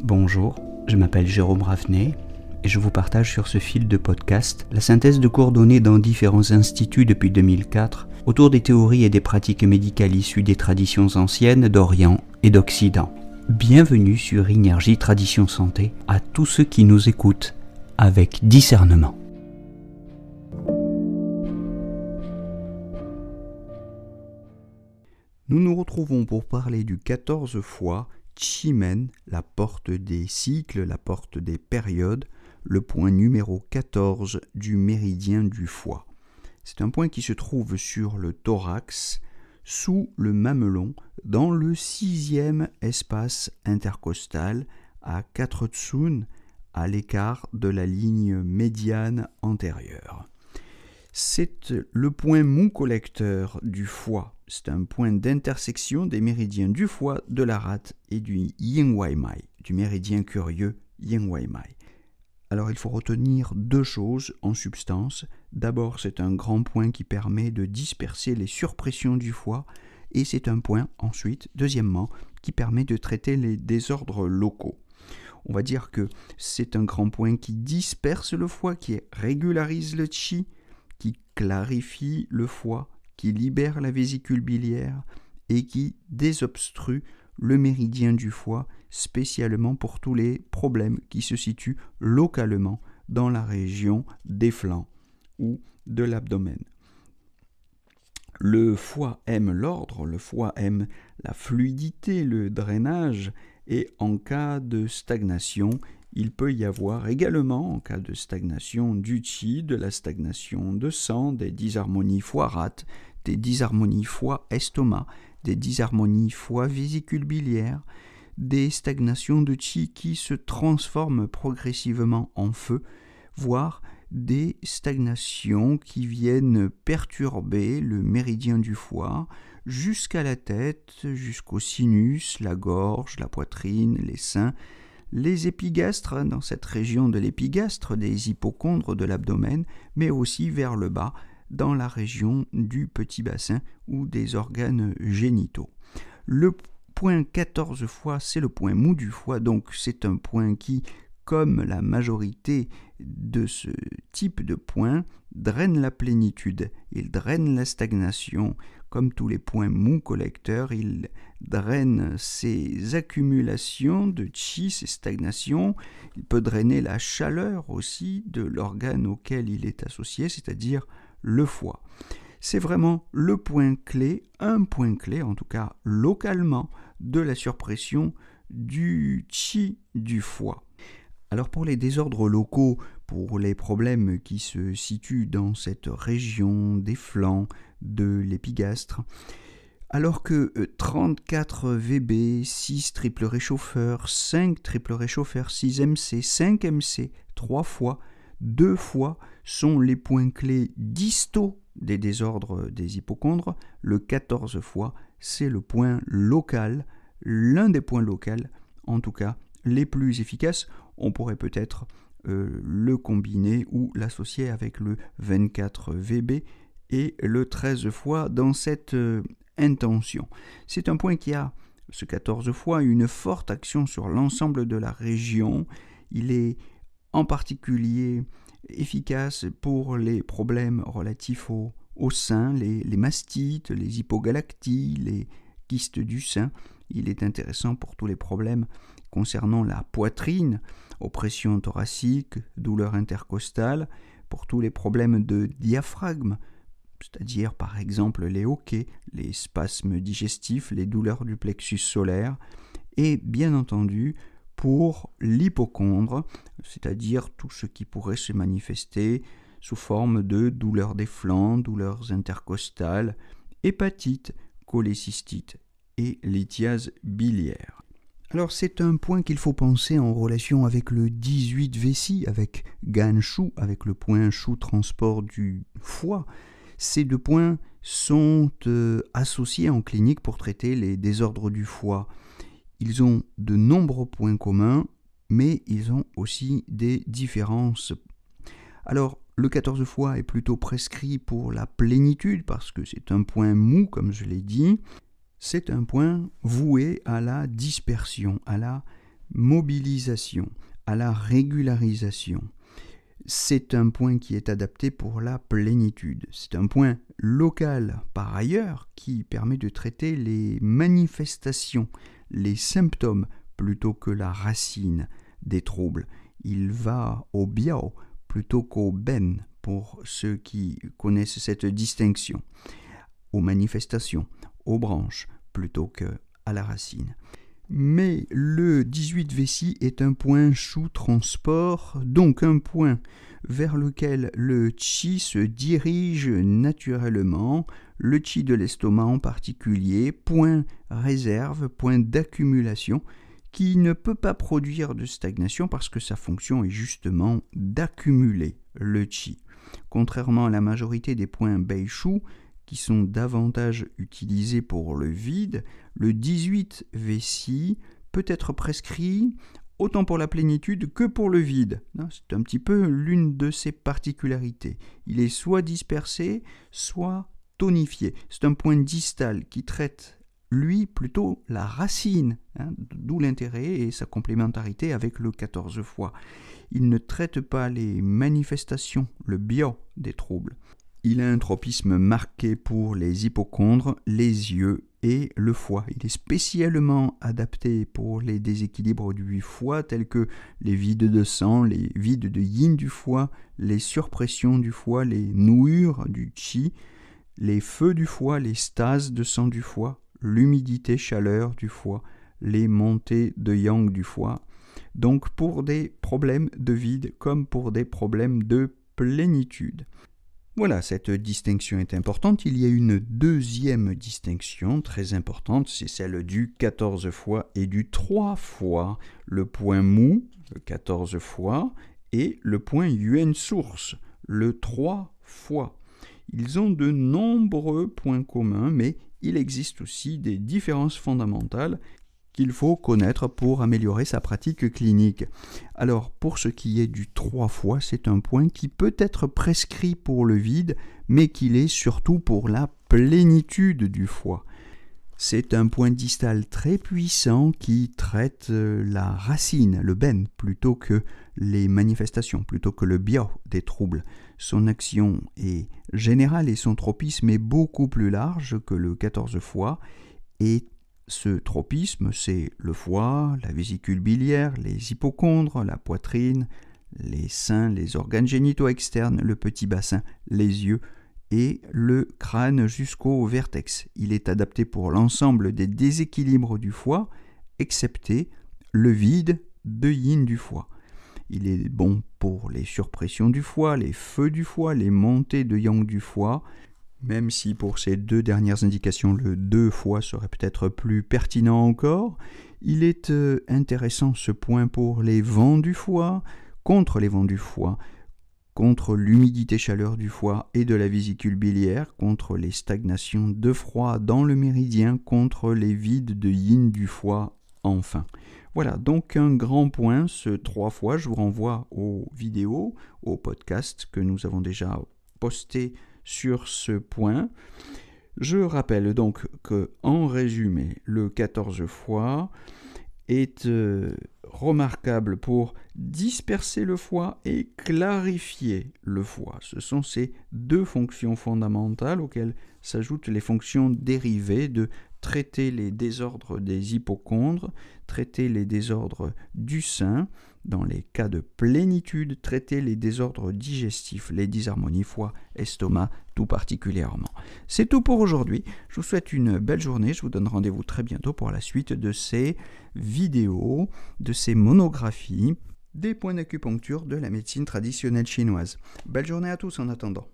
Bonjour, je m'appelle Jérôme Raffnet et je vous partage sur ce fil de podcast la synthèse de cours donnés dans différents instituts depuis 2004 autour des théories et des pratiques médicales issues des traditions anciennes d'Orient et d'Occident. Bienvenue sur Énergie Tradition Santé à tous ceux qui nous écoutent avec discernement. Nous nous retrouvons pour parler du 14 fois Qi-Men, la porte des cycles, la porte des périodes, le point numéro 14 du méridien du foie. C'est un point qui se trouve sur le thorax, sous le mamelon, dans le 6e espace intercostal, à 4 tsun, à l'écart de la ligne médiane antérieure. C'est le point mou collecteur du foie. C'est un point d'intersection des méridiens du foie, de la rate et du Yin Wai Mai, du méridien curieux Yin Wai Mai. Alors il faut retenir deux choses en substance. D'abord, c'est un grand point qui permet de disperser les surpressions du foie et c'est un point ensuite, deuxièmement, qui permet de traiter les désordres locaux. On va dire que c'est un grand point qui disperse le foie, qui régularise le qi, qui clarifie le foie, qui libère la vésicule biliaire et qui désobstrue le méridien du foie, spécialement pour tous les problèmes qui se situent localement dans la région des flancs ou de l'abdomen. Le foie aime l'ordre, le foie aime la fluidité, le drainage, et en cas de stagnation, il peut y avoir également, en cas de stagnation du qi, de la stagnation de sang, des disharmonies foie-rate, des disharmonies foie-estomac, des disharmonies foie-vésicule biliaire, des stagnations de qi qui se transforment progressivement en feu, voire des stagnations qui viennent perturber le méridien du foie jusqu'à la tête, jusqu'au sinus, la gorge, la poitrine, les seins, les épigastres, dans cette région de l'épigastre, des hypochondres de l'abdomen, mais aussi vers le bas, dans la région du petit bassin ou des organes génitaux. Le point 14 fois, c'est le point mou du foie, donc c'est un point qui, comme la majorité de ce type de point, draine la plénitude, il draine la stagnation. Comme tous les points mous collecteurs, il draine ces accumulations de qi, ces stagnations. Il peut drainer la chaleur aussi de l'organe auquel il est associé, c'est-à-dire le foie. C'est vraiment le point clé, un point clé, en tout cas localement, de la surpression du qi du foie. Alors pour les désordres locaux, pour les problèmes qui se situent dans cette région des flancs, de l'épigastre, alors que 34 VB, 6 triple réchauffeurs, 5 triple réchauffeurs, 6 MC, 5 MC, 3 fois, 2 fois sont les points clés distaux des désordres des hypochondres. Le 14 fois, c'est le point local, l'un des points locaux, en tout cas les plus efficaces. On pourrait peut-être le combiner ou l'associer avec le 24 VB et le 13 fois dans cette intention. C'est un point qui a, ce 14 fois, une forte action sur l'ensemble de la région. Il est en particulier efficace pour les problèmes relatifs au sein, les mastites, les hypogalacties, les kystes du sein. Il est intéressant pour tous les problèmes concernant la poitrine, oppression thoracique, douleur intercostale, pour tous les problèmes de diaphragme, c'est-à-dire par exemple les hoquets, les spasmes digestifs, les douleurs du plexus solaire, et bien entendu pour l'hypochondre, c'est-à-dire tout ce qui pourrait se manifester sous forme de douleurs des flancs, douleurs intercostales, hépatite, cholécystite et lithiase biliaire. Alors c'est un point qu'il faut penser en relation avec le 18 Vessi, avec Ganshu, avec le point Shu transport du foie. Ces deux points sont associés en clinique pour traiter les désordres du foie. Ils ont de nombreux points communs, mais ils ont aussi des différences. Alors, le 14 fois est plutôt prescrit pour la plénitude, parce que c'est un point mou, comme je l'ai dit. C'est un point voué à la dispersion, à la mobilisation, à la régularisation. C'est un point qui est adapté pour la plénitude. C'est un point local, par ailleurs, qui permet de traiter les manifestations, les symptômes, plutôt que la racine des troubles. Il va au biao plutôt qu'au ben, pour ceux qui connaissent cette distinction. Aux manifestations, aux branches, plutôt qu'à la racine. Mais le 18 vessie est un point chou transport, donc un point vers lequel le chi se dirige naturellement, le chi de l'estomac en particulier, point réserve, point d'accumulation, qui ne peut pas produire de stagnation parce que sa fonction est justement d'accumuler le chi. Contrairement à la majorité des points Beishu, qui sont davantage utilisés pour le vide, le 18 vessie peut être prescrit autant pour la plénitude que pour le vide. C'est un petit peu l'une de ses particularités. Il est soit dispersé, soit tonifié. C'est un point distal qui traite, lui, plutôt la racine, d'où l'intérêt et sa complémentarité avec le 14 fois. Il ne traite pas les manifestations, le bio des troubles. Il a un tropisme marqué pour les hypochondres, les yeux et le foie. Il est spécialement adapté pour les déséquilibres du foie tels que les vides de sang, les vides de yin du foie, les surpressions du foie, les nouures du chi, les feux du foie, les stases de sang du foie, l'humidité-chaleur du foie, les montées de yang du foie. Donc pour des problèmes de vide comme pour des problèmes de plénitude. Voilà, cette distinction est importante. Il y a une deuxième distinction très importante, c'est celle du 14 fois et du 3 fois. Le point mou, le 14 fois, et le point yuen source, le 3 fois. Ils ont de nombreux points communs, mais il existe aussi des différences fondamentales qu'il faut connaître pour améliorer sa pratique clinique. Alors, pour ce qui est du 3 fois, c'est un point qui peut être prescrit pour le vide, mais qu'il est surtout pour la plénitude du foie. C'est un point distal très puissant qui traite la racine, le ben, plutôt que les manifestations, plutôt que le bio des troubles. Son action est générale et son tropisme est beaucoup plus large que le 14 fois, et ce tropisme, c'est le foie, la vésicule biliaire, les hypochondres, la poitrine, les seins, les organes génitaux externes, le petit bassin, les yeux et le crâne jusqu'au vertex. Il est adapté pour l'ensemble des déséquilibres du foie, excepté le vide de yin du foie. Il est bon pour les surpressions du foie, les feux du foie, les montées de yang du foie, même si pour ces deux dernières indications, le 2 fois serait peut-être plus pertinent encore. Il est intéressant ce point pour les vents du foie, contre les vents du foie, contre l'humidité-chaleur du foie et de la vésicule biliaire, contre les stagnations de froid dans le méridien, contre les vides de yin du foie, enfin. Voilà, donc un grand point, ce 3 fois. Je vous renvoie aux vidéos, aux podcasts que nous avons déjà postés sur ce point. Je rappelle donc que, en résumé, le 14 fois est remarquable pour disperser le foie et clarifier le foie. Ce sont ces deux fonctions fondamentales auxquelles s'ajoutent les fonctions dérivées de traiter les désordres des hypochondres, traiter les désordres du sein, dans les cas de plénitude, traiter les désordres digestifs, les dysharmonies foie, estomac, tout particulièrement. C'est tout pour aujourd'hui. Je vous souhaite une belle journée. Je vous donne rendez-vous très bientôt pour la suite de ces vidéos, de ces monographies, des points d'acupuncture de la médecine traditionnelle chinoise. Belle journée à tous en attendant.